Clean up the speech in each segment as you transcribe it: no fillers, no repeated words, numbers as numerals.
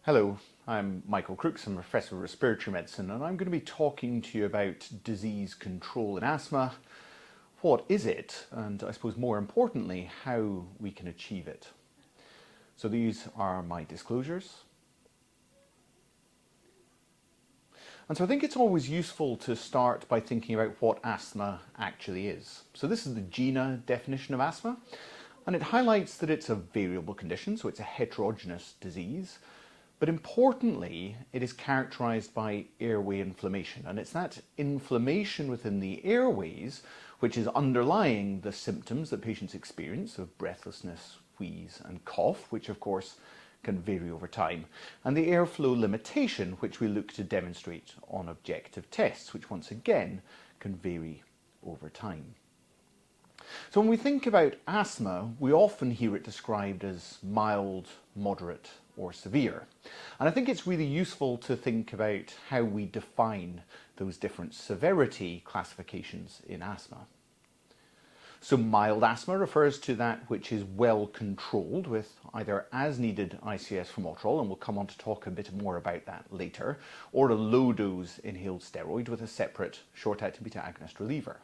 Hello, I'm Michael Crooks. I'm a Professor of Respiratory Medicine, and I'm going to be talking to you about disease control in asthma. What is it? And I suppose more importantly, how we can achieve it. So these are my disclosures. And so I think it's always useful to start by thinking about what asthma actually is. So this is the GINA definition of asthma, and it highlights that it's a variable condition, so it's a heterogeneous disease. But importantly, it is characterized by airway inflammation, and it's that inflammation within the airways which is underlying the symptoms that patients experience of breathlessness, wheeze and cough, which of course can vary over time, and the airflow limitation which we look to demonstrate on objective tests, which once again can vary over time. So when we think about asthma, we often hear it described as mild, moderate or severe. And I think it's really useful to think about how we define those different severity classifications in asthma. So mild asthma refers to that which is well controlled with either as needed ICS formoterol, and we'll come on to talk a bit more about that later, or a low dose inhaled steroid with a separate short-acting beta agonist reliever.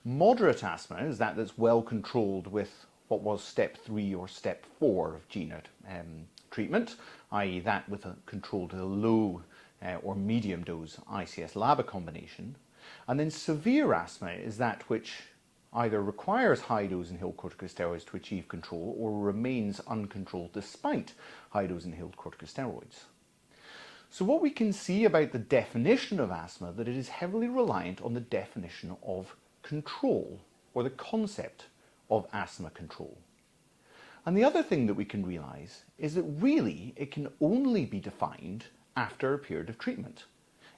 Moderate asthma is that that's well controlled with what was step 3 or step 4 of GINA treatment, i.e. that with a controlled low or medium dose ICS-LABA combination. And then severe asthma is that which either requires high dose inhaled corticosteroids to achieve control or remains uncontrolled despite high dose inhaled corticosteroids. So what we can see about the definition of asthma, that it is heavily reliant on the definition of control, or the concept of asthma control. And the other thing that we can realise is that really it can only be defined after a period of treatment.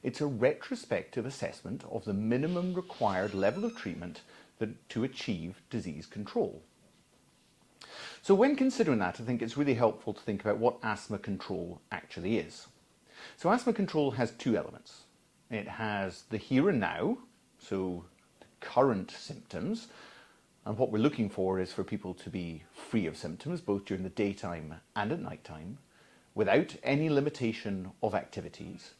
It's a retrospective assessment of the minimum required level of treatment to achieve disease control. So when considering that, I think it's really helpful to think about what asthma control actually is. So asthma control has two elements. It has the here and now, so current symptoms, and what we're looking for is for people to be free of symptoms both during the daytime and at night time, without any limitation of activities,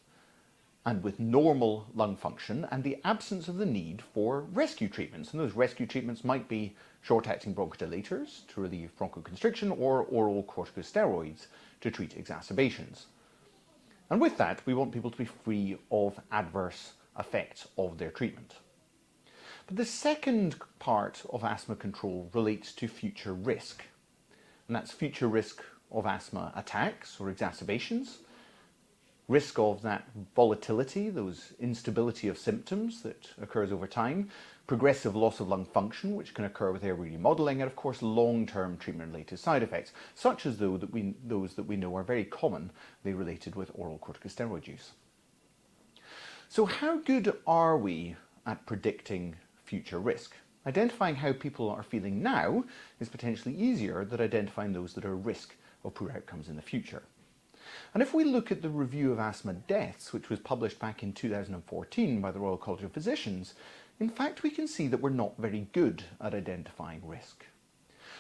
and with normal lung function and the absence of the need for rescue treatments. And those rescue treatments might be short-acting bronchodilators to relieve bronchoconstriction or oral corticosteroids to treat exacerbations. And with that, we want people to be free of adverse effects of their treatment. But the second part of asthma control relates to future risk, and that's future risk of asthma attacks or exacerbations, risk of that volatility, those instability of symptoms that occurs over time, progressive loss of lung function, which can occur with airway remodeling, and of course long-term treatment-related side effects, such as those that we know are very common, they related with oral corticosteroid use. So how good are we at predicting future risk? Identifying how people are feeling now is potentially easier than identifying those that are at risk of poor outcomes in the future. And if we look at the review of asthma deaths, which was published back in 2014 by the Royal College of Physicians, in fact we can see that we're not very good at identifying risk.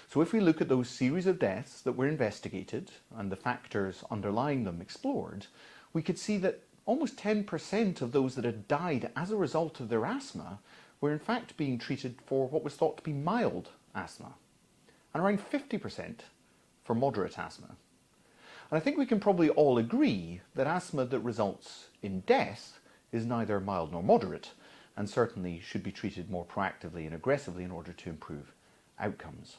So if we look at those series of deaths that were investigated and the factors underlying them explored, we could see that almost 10% of those that had died as a result of their asthma were in fact being treated for what was thought to be mild asthma, and around 50% for moderate asthma. And I think we can probably all agree that asthma that results in death is neither mild nor moderate, and certainly should be treated more proactively and aggressively in order to improve outcomes.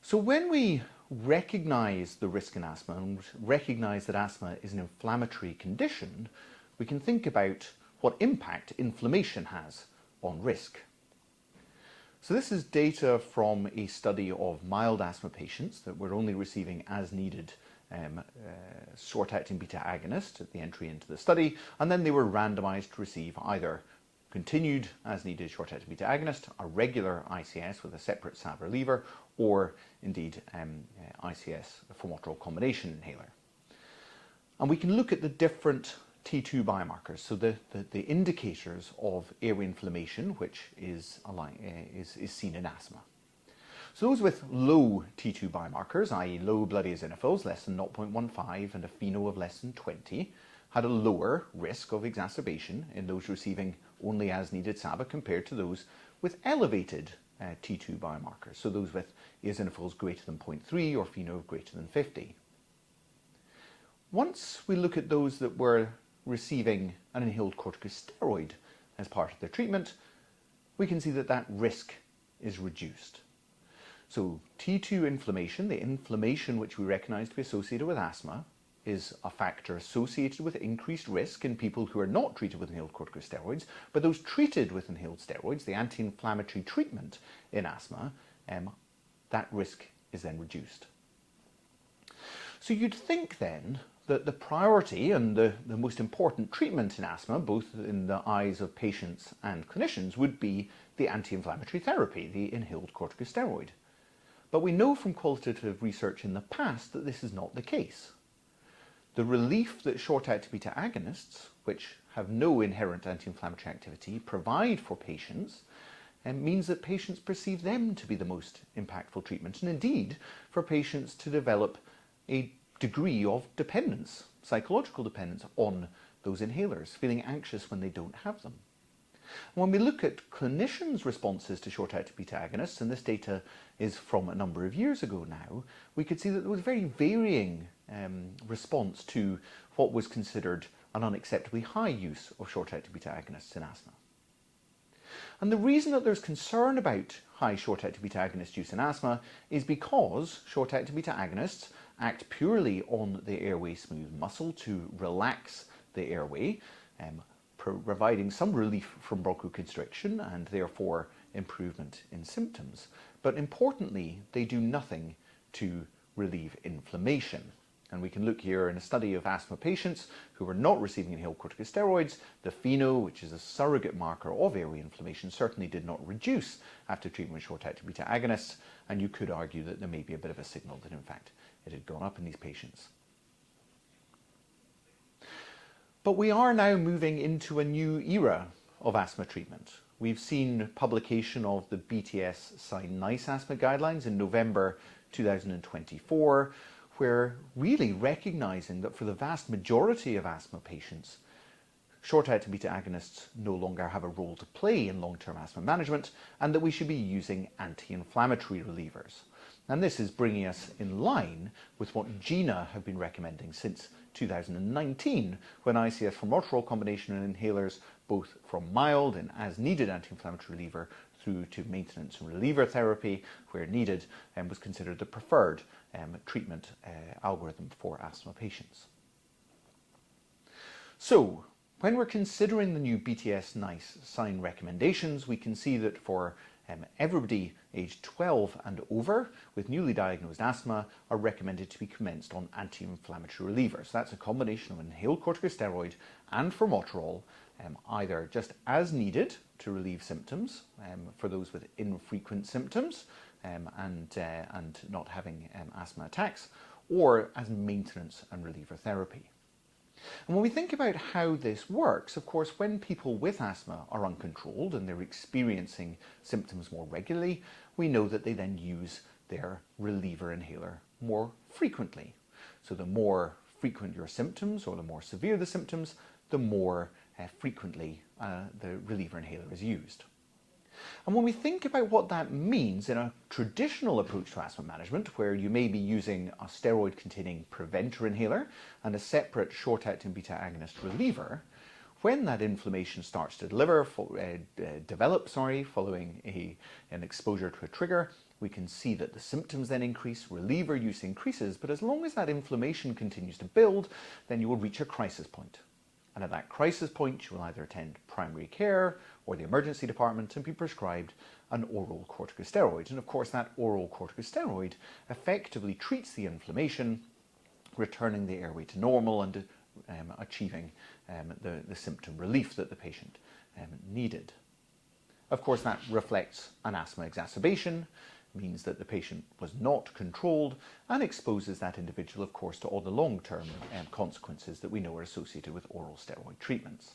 So when we recognise the risk in asthma and recognise that asthma is an inflammatory condition, we can think about what impact inflammation has on risk. So this is data from a study of mild asthma patients that were only receiving as needed short-acting beta agonist at the entry into the study, and then they were randomized to receive either continued as needed short-acting beta agonist, a regular ICS with a separate SABA reliever, or indeed ICS formoterol combination inhaler. And we can look at the different T2 biomarkers, so the indicators of airway inflammation, which is seen in asthma. So those with low T2 biomarkers, i.e. low blood eosinophils, less than 0.15, and a FeNO of less than 20, had a lower risk of exacerbation in those receiving only as-needed SABA compared to those with elevated T2 biomarkers, so those with eosinophils greater than 0.3 or FeNO greater than 50. Once we look at those that were receiving an inhaled corticosteroid as part of their treatment, we can see that that risk is reduced. So T2 inflammation, the inflammation which we recognise to be associated with asthma, is a factor associated with increased risk in people who are not treated with inhaled corticosteroids, but those treated with inhaled steroids, the anti-inflammatory treatment in asthma, that risk is then reduced. So you'd think then that the priority and the most important treatment in asthma, both in the eyes of patients and clinicians, would be the anti-inflammatory therapy, the inhaled corticosteroid. But we know from qualitative research in the past that this is not the case. The relief that short-acting beta agonists, which have no inherent anti-inflammatory activity, provide for patients means that patients perceive them to be the most impactful treatment, and indeed for patients to develop a degree of dependence, psychological dependence on those inhalers, feeling anxious when they don't have them. When we look at clinicians' responses to short-acting beta agonists, and this data is from a number of years ago now, we could see that there was very varying response to what was considered an unacceptably high use of short-acting beta agonists in asthma. And the reason that there's concern about high short-acting beta agonist use in asthma is because short-acting beta agonists act purely on the airway smooth muscle to relax the airway, providing some relief from bronchoconstriction and therefore improvement in symptoms. But importantly, they do nothing to relieve inflammation. And we can look here in a study of asthma patients who were not receiving inhaled corticosteroids. The FeNO, which is a surrogate marker of airway inflammation, certainly did not reduce after treatment with short-acting beta agonists, and you could argue that there may be a bit of a signal that in fact it had gone up in these patients. But we are now moving into a new era of asthma treatment. We've seen publication of the BTS Sign Nice asthma guidelines in November 2024, where really recognising that for the vast majority of asthma patients, short-acting beta agonists no longer have a role to play in long-term asthma management, and that we should be using anti-inflammatory relievers. And this is bringing us in line with what GINA have been recommending since 2019, when ICS formoterol combination and inhalers, both from mild and as-needed anti-inflammatory reliever through to maintenance and reliever therapy, where needed, was considered the preferred treatment algorithm for asthma patients. So, when we're considering the new BTS NICE sign recommendations, we can see that for everybody aged 12 and over with newly diagnosed asthma are recommended to be commenced on anti-inflammatory relievers. That's a combination of inhaled corticosteroid and formoterol, either just as needed to relieve symptoms for those with infrequent symptoms and not having asthma attacks, or as maintenance and reliever therapy. And when we think about how this works, of course, when people with asthma are uncontrolled and they're experiencing symptoms more regularly, we know that they then use their reliever inhaler more frequently. So the more frequent your symptoms or the more severe the symptoms, the more frequently the reliever inhaler is used. And when we think about what that means in a traditional approach to asthma management, where you may be using a steroid-containing preventer inhaler and a separate short-acting beta agonist reliever, when that inflammation starts to develop following an exposure to a trigger, we can see that the symptoms then increase, reliever use increases, but as long as that inflammation continues to build, then you will reach a crisis point. And at that crisis point, you will either attend primary care or the emergency department and be prescribed an oral corticosteroid. And of course, that oral corticosteroid effectively treats the inflammation, returning the airway to normal and achieving the symptom relief that the patient needed. Of course, that reflects an asthma exacerbation, means that the patient was not controlled, and exposes that individual, of course, to all the long-term consequences that we know are associated with oral steroid treatments.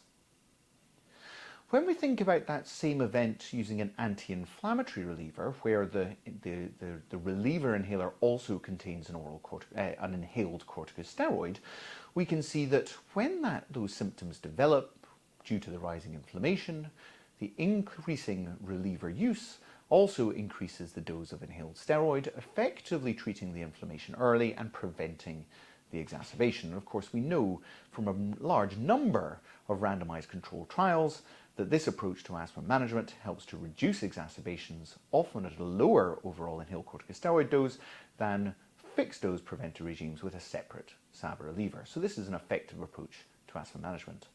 When we think about that same event using an anti-inflammatory reliever, where the reliever inhaler also contains an inhaled corticosteroid, we can see that when those symptoms develop due to the rising inflammation, the increasing reliever use also increases the dose of inhaled steroid, effectively treating the inflammation early and preventing the exacerbation. And of course, we know from a large number of randomized controlled trials that this approach to asthma management helps to reduce exacerbations, often at a lower overall inhaled corticosteroid dose than fixed dose preventer regimes with a separate SABA reliever. So this is an effective approach to asthma management.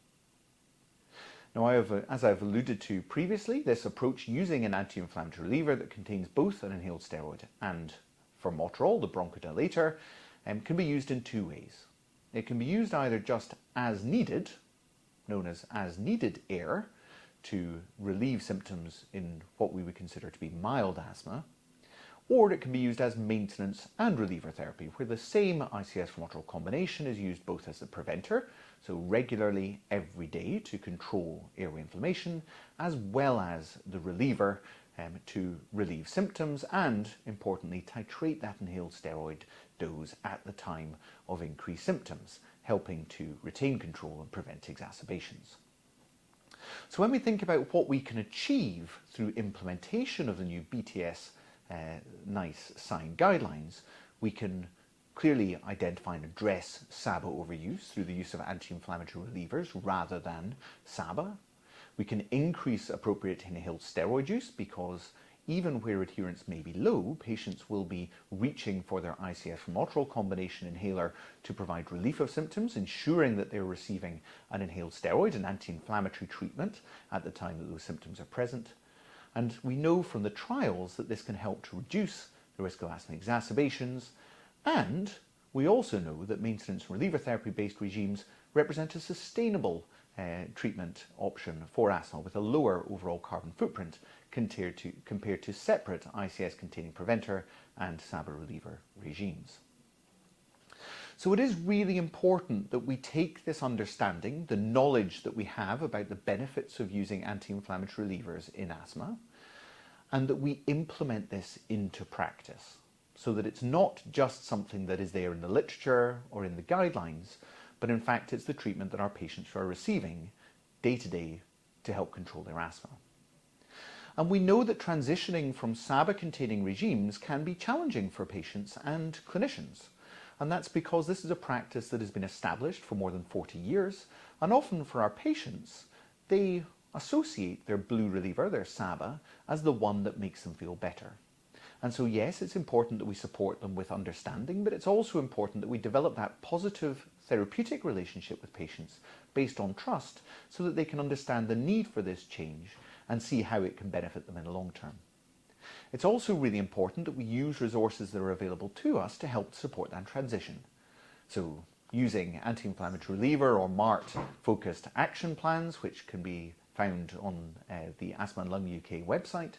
Now, as I've alluded to previously, this approach using an anti-inflammatory reliever that contains both an inhaled steroid and formoterol, the bronchodilator, can be used in two ways. It can be used either just as needed, known as needed air, to relieve symptoms in what we would consider to be mild asthma, or it can be used as maintenance and reliever therapy, where the same ICS-formoterol combination is used both as the preventer, so regularly every day to control airway inflammation, as well as the reliever to relieve symptoms and, importantly, titrate that inhaled steroid dose at the time of increased symptoms, helping to retain control and prevent exacerbations. So when we think about what we can achieve through implementation of the new BTS NICE sign guidelines, we can clearly identify and address SABA overuse through the use of anti-inflammatory relievers rather than SABA. We can increase appropriate inhaled steroid use because even where adherence may be low, patients will be reaching for their ICS-formoterol combination inhaler to provide relief of symptoms, ensuring that they're receiving an inhaled steroid, an anti-inflammatory treatment at the time that those symptoms are present. And we know from the trials that this can help to reduce the risk of asthma exacerbations. And we also know that maintenance and reliever therapy-based regimes represent a sustainable treatment option for asthma with a lower overall carbon footprint compared to separate ICS-containing preventer and SABA reliever regimes. So it is really important that we take this understanding, the knowledge that we have about the benefits of using anti-inflammatory relievers in asthma, and that we implement this into practice so that it's not just something that is there in the literature or in the guidelines, but in fact it's the treatment that our patients are receiving day to day to help control their asthma. And we know that transitioning from SABA-containing regimes can be challenging for patients and clinicians. And that's because this is a practice that has been established for more than 40 years, and often for our patients, they associate their blue reliever, their SABA, as the one that makes them feel better. And so yes, it's important that we support them with understanding, but it's also important that we develop that positive therapeutic relationship with patients based on trust so that they can understand the need for this change and see how it can benefit them in the long term. It's also really important that we use resources that are available to us to help support that transition. So using anti-inflammatory reliever or MART focused action plans, which can be found on the Asthma and Lung UK website,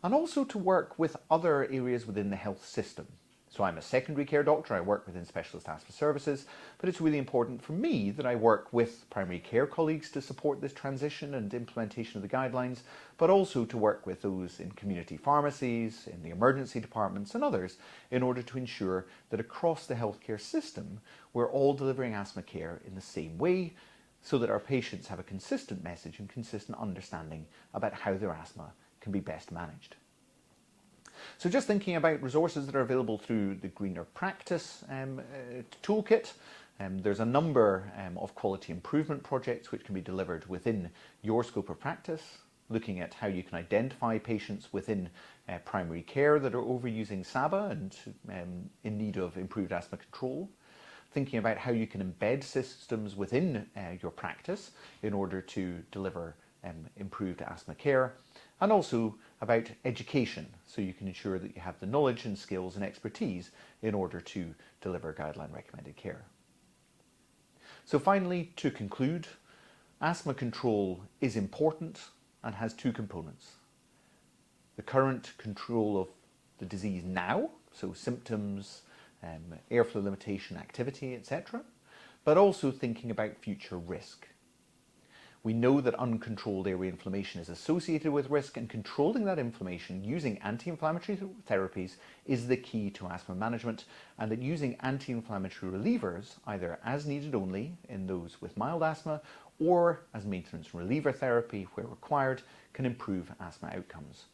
and also to work with other areas within the health system. So I'm a secondary care doctor, I work within specialist asthma services, but it's really important for me that I work with primary care colleagues to support this transition and implementation of the guidelines, but also to work with those in community pharmacies, in the emergency departments and others in order to ensure that across the healthcare system we're all delivering asthma care in the same way so that our patients have a consistent message and consistent understanding about how their asthma can be best managed. So just thinking about resources that are available through the Greener Practice toolkit, there's a number of quality improvement projects which can be delivered within your scope of practice, looking at how you can identify patients within primary care that are overusing SABA and in need of improved asthma control, thinking about how you can embed systems within your practice in order to deliver improved asthma care, and also about education, so you can ensure that you have the knowledge and skills and expertise in order to deliver guideline recommended care. So finally, to conclude, asthma control is important and has two components. The current control of the disease now, so symptoms, airflow limitation, activity, etc., but also thinking about future risk. We know that uncontrolled airway inflammation is associated with risk, and controlling that inflammation using anti-inflammatory therapies is the key to asthma management, and that using anti-inflammatory relievers, either as needed only in those with mild asthma or as maintenance reliever therapy where required, can improve asthma outcomes.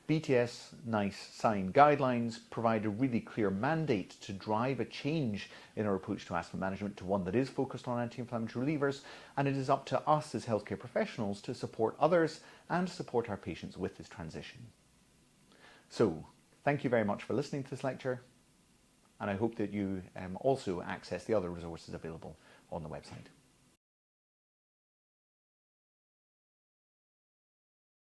BTS NICE sign guidelines provide a really clear mandate to drive a change in our approach to asthma management to one that is focused on anti-inflammatory relievers, and it is up to us as healthcare professionals to support others and support our patients with this transition. So, thank you very much for listening to this lecture, and I hope that you also access the other resources available on the website.